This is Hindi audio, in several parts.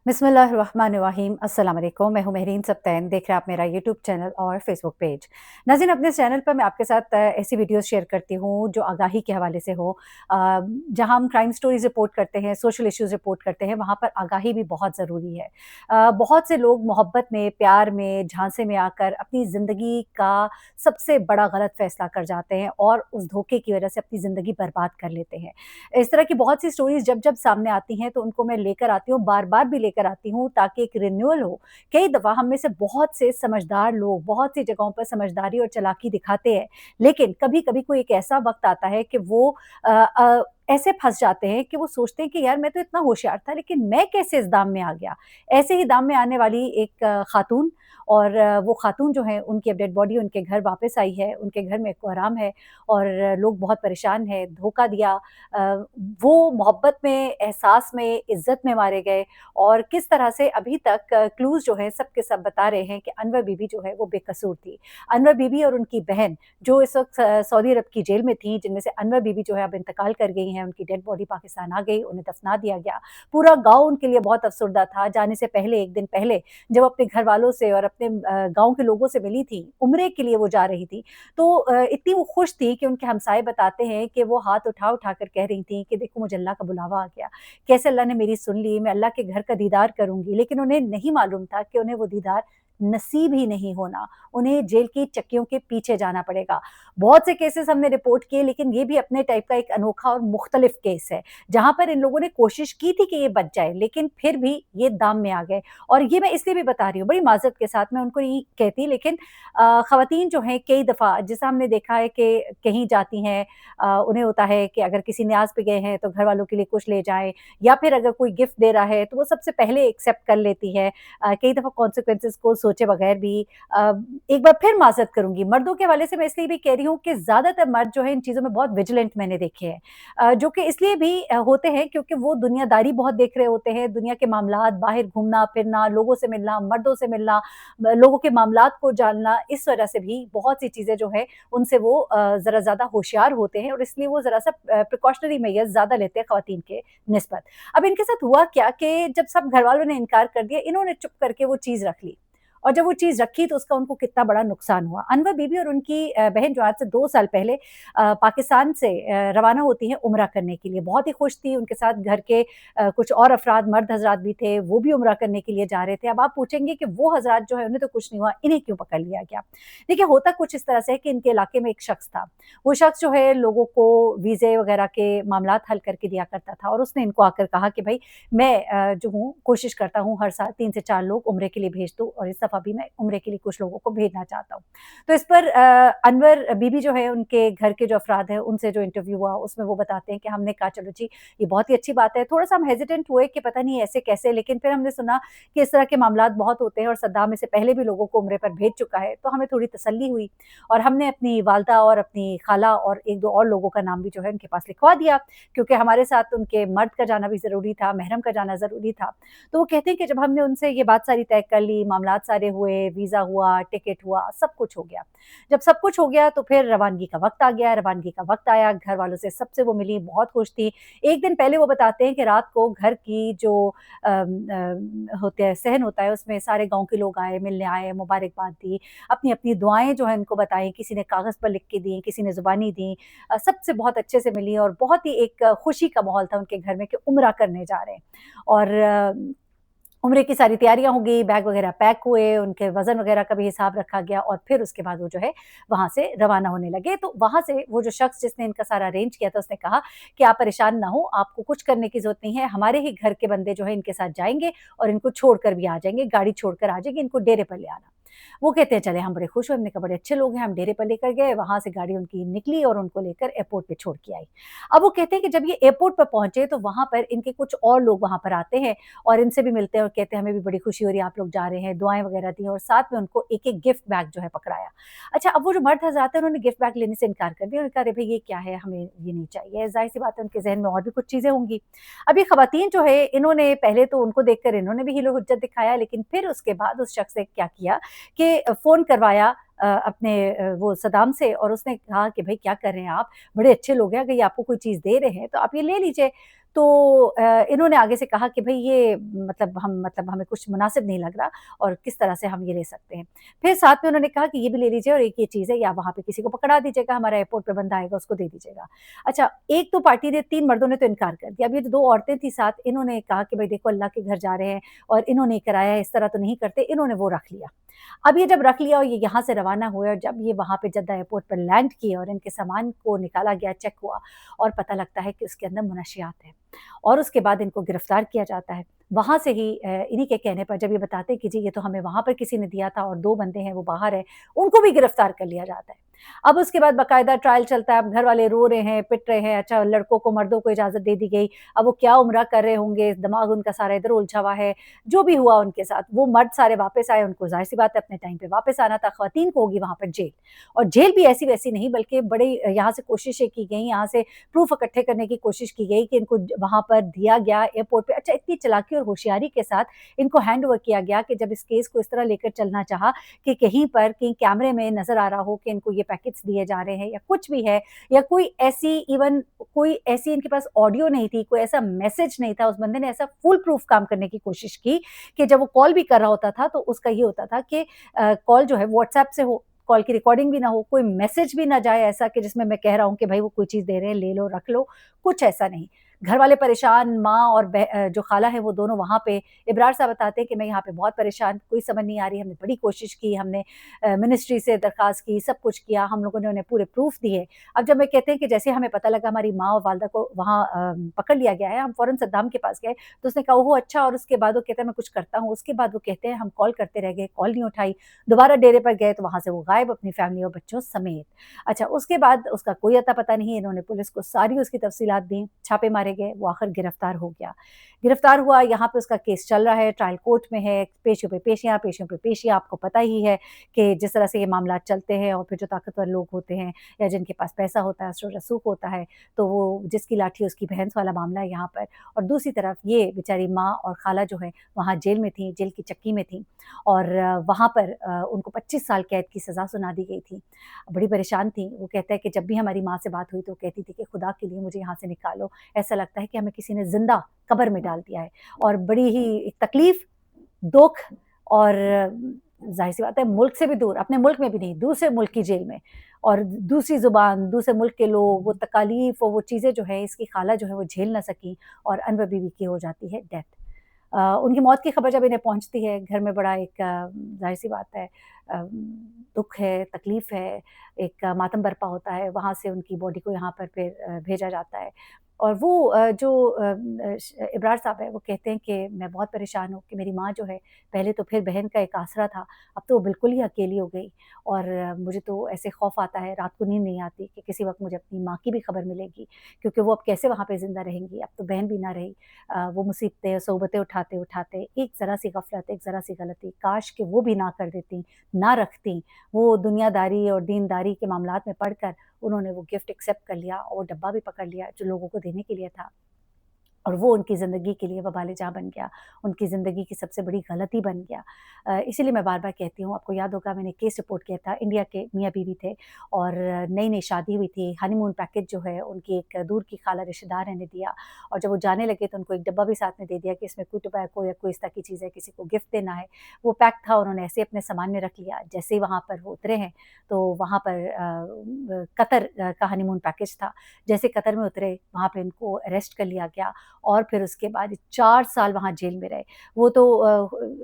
बिस्मिल्लाहिर्रहमानिर्रहीम अस्सलाम वालेकुम। मैं हूं महरीन सब्तैन। देख रहे हैं आप मेरा यूट्यूब चैनल और फेसबुक पेज। नाज़रीन, अपने चैनल पर मैं आपके साथ ऐसी वीडियोस शेयर करती हूं जो आगाही के हवाले से हो। जहां हम क्राइम स्टोरीज रिपोर्ट करते हैं, सोशल इश्यूज रिपोर्ट करते हैं, वहां पर आगाही भी बहुत ज़रूरी है। बहुत से लोग मोहब्बत में, प्यार में, झांसे में आकर अपनी ज़िंदगी का सबसे बड़ा गलत फैसला कर जाते हैं और उस धोखे की वजह से अपनी ज़िंदगी बर्बाद कर लेते हैं। इस तरह की बहुत सी स्टोरीज़ जब-जब सामने आती हैं तो उनको मैं लेकर आती हूँ, बार-बार भी लेकर आती हूँ ताकि एक रिन्यूअल हो। कई दफ़ा हम में से बहुत से समझदार लोग बहुत सी जगहों पर समझदारी और चालाकी दिखाते हैं, लेकिन कभी-कभी कोई एक ऐसा वक़्त आता है कि वो ऐसे फँस जाते हैं कि वो सोचते हैं कि यार मैं तो इतना होशियार था, लेकिन मैं कैसे इस दाम में आ गया? ऐसे ही दाम में आने वाली एक खातून और वो खातून जो है उनकी अब डेड बॉडी उनके घर वापस आई है, उनके घर में कोहराम है और लोग बहुत परेशान हैं, धोखा दिया। अ, वो मोहब्बत में, एहसास में, इज़्ज़त में मारे गए और किस तरह से अभी तक क्लूज़ जो हैं सब के सब बता रहे हैं कि अनवर बीबी जो है वो बेकसूर थी। अनवर बीबी और उनकी बहन जो इस वक़्त सऊदी अरब की जेल में थी, जिनमें से अनवर बीबी जो है अब इंतकाल कर गई हैं, उनकी डेड बॉडी पाकिस्तान आ गई, उन्हें दफ़ना दिया गया। पूरा गाँव उनके लिए बहुत अफ़सरदा था, जाने से पहले 1 दिन पहले जब अपने घरवालों से और अपने गाँव के लोगों से मिली थी, उम्रे के लिए वो जा रही थी, तो इतनी वो खुश थी कि उनके हमसाए बताते हैं कि वो हाथ उठा-उठा कर कह रही थी कि देखो मुझे अल्लाह का बुलावा आ गया। कैसे अल्लाह ने मेरी सुन ली, मैं अल्लाह के घर का दीदार करूँगी। लेकिन उन्हें नहीं मालूम था कि उन्हें वो दीदार नसीब ही नहीं होना, उन्हें जेल की चक्कियों के पीछे जाना पड़ेगा। बहुत से केसेज़ हमने रिपोर्ट किए, लेकिन ये भी अपने टाइप का एक अनोखा और मुख्तलिफ केस है, जहाँ पर इन लोगों ने कोशिश की थी कि ये बच जाए, लेकिन फिर भी ये दाम में आ गए। और ये मैं इसलिए भी बता रही हूँ, बड़ी माज़रत के साथ मैं उनको नहीं कहती, लेकिन ख़वातीन जो हैं कई दफ़ा जैसा हमने देखा है कि कहीं जाती हैं, उन्हें होता है कि अगर किसी न्याज़ पे गए हैं तो घरवालों के लिए कुछ ले जाएँ या फिर अगर कोई गिफ्ट दे रहा है तो वो सबसे पहले एक्सेप्ट कर लेती है। कई दफ़ा कॉन्सिक्वेंसेज़ को सोचे बगैर भी। अ, एक बार फिर माज़रत करूँगी, मर्दों के हवाले से मैं इसलिए भी कह रही हूँ कि ज़्यादातर मर्द जो है इन चीज़ों में बहुत विजिलेंट मैंने देखे हैं। जो कि इसलिए भी होते हैं क्योंकि वो दुनियादारी बहुत देख रहे होते हैं, दुनिया के मामलात, बाहर घूमना-फिरना, लोगों से मिलना, मर्दों से मिलना, लोगों के मामलात को जानना, इस वजह से भी बहुत सी चीज़ें जो है उनसे वो ज़रा ज़्यादा होशियार होते हैं और इसलिए वो ज़रा-सा प्रिकॉशनरी मेजर्स ज़्यादा लेते हैं ख़वातीन के निस्बत। अब इनके साथ हुआ क्या कि जब सब घरवालों ने इनकार कर दिया, इन्होंने चुप करके वो चीज़ रख ली और जब वो चीज़ रखी तो उसका उनको कितना बड़ा नुकसान हुआ। अनवर बीबी और उनकी बहन जो आज से 2 साल पहले पाकिस्तान से रवाना होती हैं उम्रा करने के लिए। बहुत ही खुश थी, उनके साथ घर के कुछ और अफ़राद मर्द हज़रात भी थे, वो भी उम्रा करने के लिए जा रहे थे। अब आप पूछेंगे कि वो हज़रात जो है उन्हें तो कुछ नहीं हुआ, इन्हें क्यों पकड़ लिया गया? देखिए, होता कुछ इस तरह से है कि इनके इलाके में एक शख़्स था। वो शख़्स जो है लोगों को वीज़े वग़ैरह के मामलात हल करके दिया करता था और उसने इनको आकर कहा कि भई मैं जो हूँ कोशिश करता हूँ हर साल 3 से 4 लोग उम्रे के लिए भेज दूँ और इस दफ़ा भी मैं उम्रे के लिए कुछ लोगों को भेजना चाहता हूँ। तो इस पर अनवर बीबी जो है उनके घर के जो अफ़राद हैं उनसे जो इंटरव्यू हुआ उसमें वो बताते हैं कि हमने कहा चलो जी ये बहुत ही अच्छी बात है। थोड़ा-सा हम हेज़िटेंट हुए कि पता नहीं ऐसे कैसे, लेकिन फिर हमने सुना कि इस तरह के मामलात बहुत होते हैं और सद्दाम इससे पहले भी लोगों को उम्रे पर भेज चुका है, तो हमें थोड़ी तसल्ली हुई और हमने अपनी वालदा और अपनी खाला और 1-2 और लोगों का नाम भी जो है उनके पास लिखवा दिया, क्योंकि हमारे साथ उनके मर्द का जाना भी ज़रूरी था, महरम का जाना ज़रूरी था। तो वो कहते हैं कि जब हमने उनसे ये बात सारी तय कर ली, मामलात सारे हुए, वीज़ा हुआ, टिकट हुआ, सब कुछ हो गया। जब सब कुछ हो गया तो फिर रवानगी का वक़्त आ गया, रवानगी का वक़्त आया, घर वालों से सबसे वो मिली, बहुत खुश थी। 1 दिन पहले वो बताते हैं कि रात को घर की जो होते हैं सहन होता है उसमें सारे गाँव के लोग आए, मिलने आए, मुबारकबाद दी, अपनी-अपनी दुआएँ जो हैं उनको बताई, किसी ने कागज़ पर लिख के दी, किसी ने ज़ुबानी दी। सबसे बहुत अच्छे से मिली और बहुत ही एक खुशी का माहौल था उनके घर में कि उम्रा करने जा रहे हैं। और उम्रे की सारी तैयारियाँ हो गई, बैग वगैरह पैक हुए, उनके वज़न वगैरह का भी हिसाब रखा गया और फिर उसके बाद वो जो है वहाँ से रवाना होने लगे। तो वहाँ से वो जो शख़्स जिसने इनका सारा अरेंज किया था उसने कहा कि आप परेशान ना हो, आपको कुछ करने की ज़रूरत नहीं है, हमारे ही घर के बंदे जो हैं इनके साथ जाएँगे और इनको छोड़कर भी आ जाएँगे, गाड़ी छोड़कर आ जाएँगे, इनको डेरे पर ले आना। वो कहते हैं चले हम बड़े खुश हुए, हमने कहा बड़े अच्छे लोग हैं, हम डेरे पर लेकर गए, वहाँ से गाड़ी उनकी निकली और उनको लेकर एयरपोर्ट पे छोड़ के आई। अब वो कहते हैं कि जब ये एयरपोर्ट पर पहुँचे तो वहाँ पर इनके कुछ और लोग वहाँ पर आते हैं और इनसे भी मिलते हैं और कहते हैं हमें भी बड़ी खुशी हो रही है आप लोग जा रहे हैं, दुआएँ वगैरह दी और साथ में उनको एक-एक गिफ्ट बैग जो है पकड़ाया। अच्छा, अब वो जो मर्द हज़रात हैं उन्होंने गिफ्ट बैग लेने से इनकार कर दिया, उन्होंने कहा अरे भई ये क्या है, हमें ये नहीं चाहिए। ज़ाहिर-सी बात है उनके ज़हन में और भी कुछ चीज़ें होंगी। अब ये ख़वातीन जो है इन्होंने पहले तो उनको देखकर इन्होंने भी हीलो-हुज्जत दिखाया, लेकिन फिर उसके बाद उस शख़्स ने क्या किया कि फ़ोन करवाया अपने वो सदाम से और उसने कहा कि भई क्या कर रहे हैं आप? बड़े अच्छे लोग हैं, अगर ये आपको कोई चीज़ दे रहे हैं तो आप ये ले लीजिए। तो इन्होंने आगे से कहा कि भई ये मतलब हमें कुछ मुनासिब नहीं लग रहा और किस तरह से हम ये ले सकते हैं। फिर साथ में उन्होंने कहा कि ये भी ले लीजिए और एक ये चीज़ है या वहाँ पे किसी को पकड़ा दीजिएगा, हमारा एयरपोर्ट पे बंदा आएगा उसको दे दीजिएगा। अच्छा, एक तो पार्टी ने 3 मर्दों ने तो इनकार कर दिया। अब ये जो 2 औरतें थी साथ, इन्होंने कहा कि भई देखो अल्लाह के घर जा रहे हैं और इन्होंने ही कराया है, इस तरह तो नहीं करते, इन्होंने वो रख लिया। अब ये जब रख लिया और ये यहाँ से रवाना हुए और जब ये वहाँ पे जद्दा एयरपोर्ट पर लैंड किए और इनके सामान को निकाला गया, चेक हुआ और पता लगता है कि उसके अंदर मुनशियात है और उसके बाद इनको गिरफ्तार किया जाता है। वहाँ से ही इन्हीं के कहने पर जब ये बताते हैं कि जी ये तो हमें वहाँ पर किसी ने दिया था और 2 बंदे हैं वो बाहर हैं, उनको भी गिरफ्तार कर लिया जाता है। अब उसके बाद बाकायदा ट्रायल चलता है, अब घर वाले रो रहे हैं, पिट रहे हैं, अच्छा लड़कों को मर्दों को इजाज़त दे दी गई, अब वो क्या उम्रा कर रहे होंगे, दिमाग उनका सारा इधर उलझा हुआ है, जो भी हुआ उनके साथ, वो मर्द सारे वापस आए, उनको ज़ाहिर-सी बात है अपने टाइम पे वापस आना था, ख़वातीन को होगी वहाँ पर जेल और जेल भी ऐसी-वैसी नहीं बल्कि बड़ी यहाँ से कोशिशें की गई, यहाँ से प्रूफ़ इकट्ठे करने की कोशिश की गई कि इनको वहाँ पर दिया गया एयरपोर्ट पे अच्छा इतनी चालाकी और होशियारी के साथ इनको हैंड ओवर किया गया कि जब इस केस को इस तरह लेकर चलना चाहा कि कहीं पर कहीं कैमरे में नज़र आ रहा हो कि इनको ये पैकेट्स दिए जा रहे हैं या कुछ भी है या कोई ऐसी इनके पास ऑडियो नहीं थी, कोई ऐसा मैसेज नहीं था, उस बंदे ने ऐसा फुल प्रूफ काम करने की कोशिश की कि जब वो कॉल भी कर रहा होता था तो उसका ये होता था कि कॉल जो है व्हाट्सएप से हो, कॉल की रिकॉर्डिंग भी ना हो, कोई मैसेज भी ना जाए ऐसा कि जिसमें मैं कह रहा हूँ कि भाई वो कोई चीज़ दे रहे हैं, ले लो, रख लो, कुछ ऐसा नहीं। घर वाले परेशान, माँ और जो खाला है वो दोनों वहाँ पे। इब्रार साहब बताते हैं कि मैं यहाँ पे बहुत परेशान, कोई समझ नहीं आ रही, हमने बड़ी कोशिश की, हमने मिनिस्ट्री से दरख्वास्त की, सब कुछ किया, हम लोगों ने उन्हें पूरे प्रूफ दिए। अब जब मैं कहते हैं कि जैसे हमें पता लगा हमारी माँ और वालिदा को वहाँ पकड़ लिया गया है, हम फ़ौरन सद्दाम के पास गए, तो उसने कहा, ओहो! अच्छा और उसके बाद वो कहता है मैं कुछ करता हूँ। उसके बाद वो कहते हैं हम कॉल करते रह गए, कॉल नहीं उठाई, दोबारा डेरे पर गए तो वहाँ से वो गायब अपनी फैमिली और बच्चों समेत। अच्छा उसके बाद उसका कोई अता-पता नहीं, इन्होंने पुलिस को सारी उसकी तफ़सीलात दी, छापे मारे गए, वो आखिर गिरफ्तार हो गया। गिरफ्तार हुआ, यहाँ पे उसका केस चल रहा है, ट्रायल कोर्ट में है, पेशियों पे पेशियाँ, आपको पता ही है कि जिस तरह से ये मामलात चलते हैं और फिर जो ताकतवर लोग होते हैं या जिनके पास पैसा होता है, असर रसूख होता है, तो वो जिसकी लाठी उसकी भैंस वाला मामला है यहाँ पर। और दूसरी तरफ ये बेचारी माँ और खाला जो है, वहाँ जेल में थी, जेल की चक्की में थी और वहाँ पर उनको 25 साल कैद की सज़ा सुना दी गई थी। बड़ी परेशान थी, वो कहता है कि जब भी हमारी माँ से बात हुई तो वो कहती थी कि खुदा के लिए मुझे यहाँ से निकालो, ऐसा लगता है कि हमें किसी ने ज़िंदा कब्र में डाल दिया है और बड़ी ही एक तकलीफ़, दुःख और ज़ाहिर-सी बात है मुल्क से भी दूर, अपने मुल्क में भी नहीं, दूसरे मुल्क की जेल में और दूसरी ज़ुबान, दूसरे मुल्क के लोग, वो तकालीफ़ और वो चीज़ें जो है इसकी खाला जो है वो झेल ना सकी और अनवर बीवी की हो जाती है डेथ। उनकी मौत की खबर जब इन्हें पहुँचती है, घर में बड़ा एक ज़ाहिर-सी बात है दुःख है, तकलीफ़ है, एक मातम बरपा होता है, वहाँ से उनकी बॉडी को यहाँ पर फिर भेजा जाता है। और वो जो इब्रार साहब हैं, वो कहते हैं कि मैं बहुत परेशान हूँ कि मेरी माँ जो है, पहले तो फिर बहन का एक आसरा था, अब तो वो बिल्कुल ही अकेली हो गई और मुझे तो ऐसे खौफ़ आता है, रात को नींद नहीं आती कि किसी वक़्त मुझे अपनी माँ की भी खबर मिलेगी, क्योंकि वो अब कैसे वहाँ पे ज़िंदा रहेंगी, अब तो बहन भी ना रही। वो मुसीबतें, सोबतें उठाते-उठाते एक ज़रा-सी गफ़लत, एक ज़रा-सी गलती, काश कि वो भी ना कर देतीं, ना रखतीं। वो दुनियादारी और दीनदारी के मामलात में पड़कर उन्होंने वो गिफ्ट एक्सेप्ट कर लिया और डब्बा भी पकड़ लिया जो लोगों को देने के लिए था। और वो उनकी ज़िंदगी के लिए वबाल-ए-जहाँ बन गया, उनकी ज़िंदगी की सबसे बड़ी गलती बन गया। इसीलिए मैं बार-बार कहती हूँ, आपको याद होगा मैंने केस रिपोर्ट किया था, इंडिया के मियाँ-बीवी थे और नई-नई शादी हुई थी, हनीमून पैकेज जो है उनकी एक दूर की खाला रिश्तेदार ने दिया और जब वो जाने लगे तो उनको एक डब्बा भी साथ में दे दिया कि इसमें कोई टोबैको या कोई इस तरह की चीज़ है, किसी को गिफ्ट देना है। वो पैक था, उन्होंने ऐसे ही अपने सामान में रख लिया। जैसे ही वहाँ पर वो उतरे हैं, तो वहाँ पर कतर का हनीमून पैकेज था। जैसे कतर में उतरे, वहाँ पे उनको अरेस्ट कर लिया गया और फिर उसके बाद 4 साल वहाँ जेल में रहे। वो तो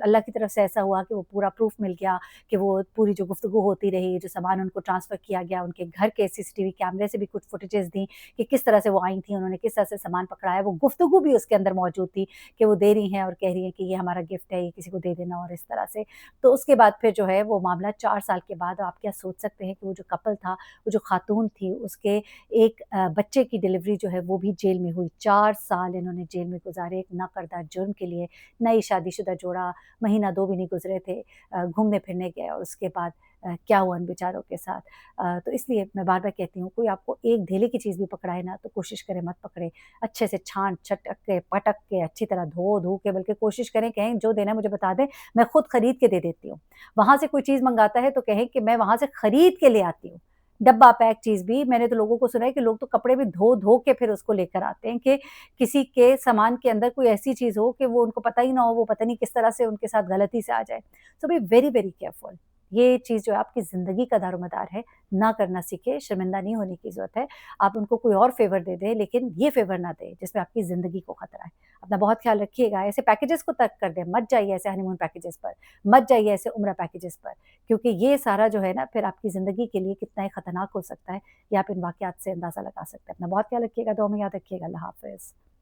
अल्लाह की तरफ से ऐसा हुआ कि वो पूरा प्रूफ़ मिल गया कि वो पूरी जो गुफ्तगू होती रही, जो सामान उनको ट्रांसफ़र किया गया, उनके घर के सीसीटीवी कैमरे से भी कुछ फुटेजेज़ दी कि किस तरह से वो आई थी, उन्होंने किस तरह से सामान पकड़ाया। वो गुफ्तगू भी उसके अंदर मौजूद थी कि वो दे रही हैं और कह रही हैं कि ये हमारा गिफ्ट है, ये किसी को दे देना और इस तरह से। तो उसके बाद फिर जो है वो मामला 4 साल के बाद आप क्या सोच सकते हैं कि वो जो कपल था, वो जो खातून थी, उसके एक बच्चे की डिलीवरी जो है वो भी जेल में हुई। 4 साल इन्होंने जेल में गुज़ारे एक नाकर्दा जुर्म के लिए। नई शादीशुदा जोड़ा, महीना 2 भी नहीं गुज़रे थे, घूमने-फिरने गए और उसके बाद क्या हुआ इन बेचारों के साथ। तो इसलिए मैं बार-बार कहती हूँ कोई आपको एक धेले की चीज़ भी पकड़ाए ना तो कोशिश करें मत पकड़े। अच्छे से छाँट-छटक के, पटक के, अच्छी तरह धो-धू के बल्कि कोशिश करें कहें जो देना है मुझे बता दें, मैं खुद खरीद के दे देती हूँ। वहाँ से कोई चीज़ मँगाता है तो कहें कि मैं वहाँ से खरीद के ले आती हूँ। डब्बा पैक चीज़ भी मैंने तो लोगों को सुना है कि लोग तो कपड़े भी धो-धो के फिर उसको लेकर आते हैं कि किसी के सामान के अंदर कोई ऐसी चीज़ हो कि वो उनको पता ही ना हो, वो पता नहीं किस तरह से उनके साथ गलती से आ जाए। सो बी वेरी, वेरी केयरफुल। ये चीज़ जो है आपकी ज़िंदगी का दारोमदार है, ना करना सीखें, शर्मिंदा नहीं होने की ज़रूरत है। आप उनको कोई और फ़ेवर दे दें, लेकिन ये फ़ेवर ना दें जिसमें आपकी ज़िंदगी को खतरा है। अपना बहुत ख़्याल रखिएगा, ऐसे पैकेजेस को तर्क कर दें, मत जाइए ऐसे हनीमून पैकेजेस पर, मत जाइए ऐसे उम्रा पैकेजेस पर, क्योंकि ये सारा जो है ना फिर आपकी ज़िंदगी के लिए कितना ही खतरनाक हो सकता है, ये आप इन वाक़यात से अंदाज़ा लगा सकते हैं। अपना बहुत ख्याल रखिएगा, दुआ में याद रखिएगा। अल्लाह हाफ़िज़।